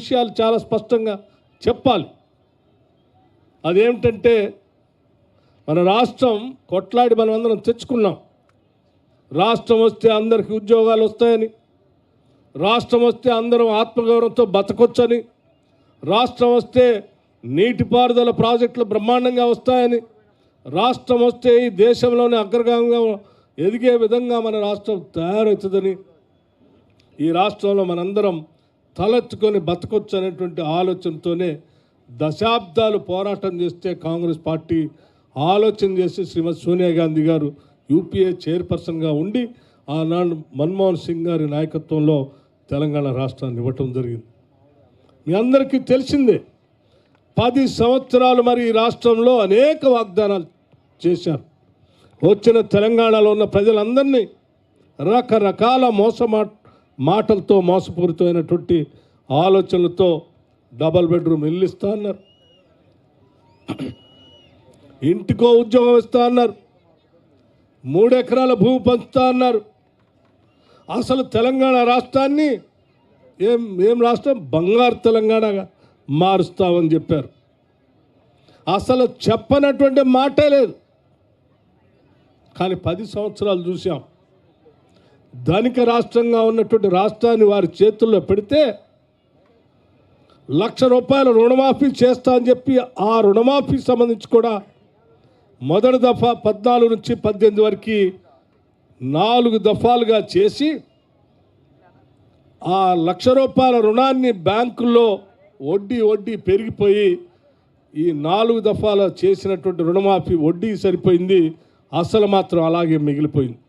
విషయాలు చాలా స్పష్టంగా చెప్పాలి. అదేమిటంటే మన రాష్ట్రం కొట్లాడి మనం అందరం తెచ్చుకున్నాం. రాష్ట్రం వస్తే అందరికీ ఉద్యోగాలు వస్తాయని, రాష్ట్రం వస్తే అందరం ఆత్మగౌరవంతో బతకొచ్చని, రాష్ట్రం వస్తే నీటిపారుదల ప్రాజెక్టులు బ్రహ్మాండంగా వస్తాయని, రాష్ట్రం వస్తే ఈ దేశంలోనే అగ్రగామిగా ఎదిగే విధంగా మన రాష్ట్రం తయారవుతుందని, ఈ రాష్ట్రంలో మనందరం తలెత్తుకొని బతకొచ్చు అనేటువంటి ఆలోచనతోనే దశాబ్దాలు పోరాటం చేస్తే కాంగ్రెస్ పార్టీ ఆలోచన చేసి శ్రీమతి సోనియా గాంధీ గారు యూపీఏ చైర్పర్సన్గా ఉండి ఆనాడు మన్మోహన్ సింగ్ గారి నాయకత్వంలో తెలంగాణ రాష్ట్రాన్ని ఇవ్వటం జరిగింది. మీ అందరికీ తెలిసిందే, 10 సంవత్సరాలు మరి ఈ రాష్ట్రంలో అనేక వాగ్దానాలు చేశారు. వచ్చిన తెలంగాణలో ఉన్న ప్రజలందరినీ రకరకాల మాటలతో మోసపూరితమైనటువంటి ఆలోచనలతో డబల్ బెడ్రూమ్ ఇల్లు ఇస్తా అన్నారు, ఇంటికో ఉద్యోగం ఇస్తా అన్నారు, 3 ఎకరాల భూమి పంచుతా అన్నారు. అసలు తెలంగాణ రాష్ట్రాన్ని ఏం రాష్ట్రం బంగారు తెలంగాణగా మారుస్తామని చెప్పారు. అసలు చెప్పనటువంటి మాటే లేదు. కానీ 10 సంవత్సరాలు చూసాం. ధనిక రాష్ట్రంగా ఉన్నటువంటి రాష్ట్రాన్ని వారి చేతుల్లో పెడితే ₹1,00,000 రుణమాఫీ చేస్తా అని చెప్పి ఆ రుణమాఫీ సంబంధించి కూడా మొదటి దఫా 14 నుంచి 18 వరకు 4 దఫాలుగా చేసి ఆ ₹1,00,000 రుణాన్ని బ్యాంకుల్లో వడ్డీ పెరిగిపోయి ఈ 4 దఫాలు చేసినటువంటి రుణమాఫీ వడ్డీ సరిపోయింది, అసలు మాత్రం అలాగే మిగిలిపోయింది.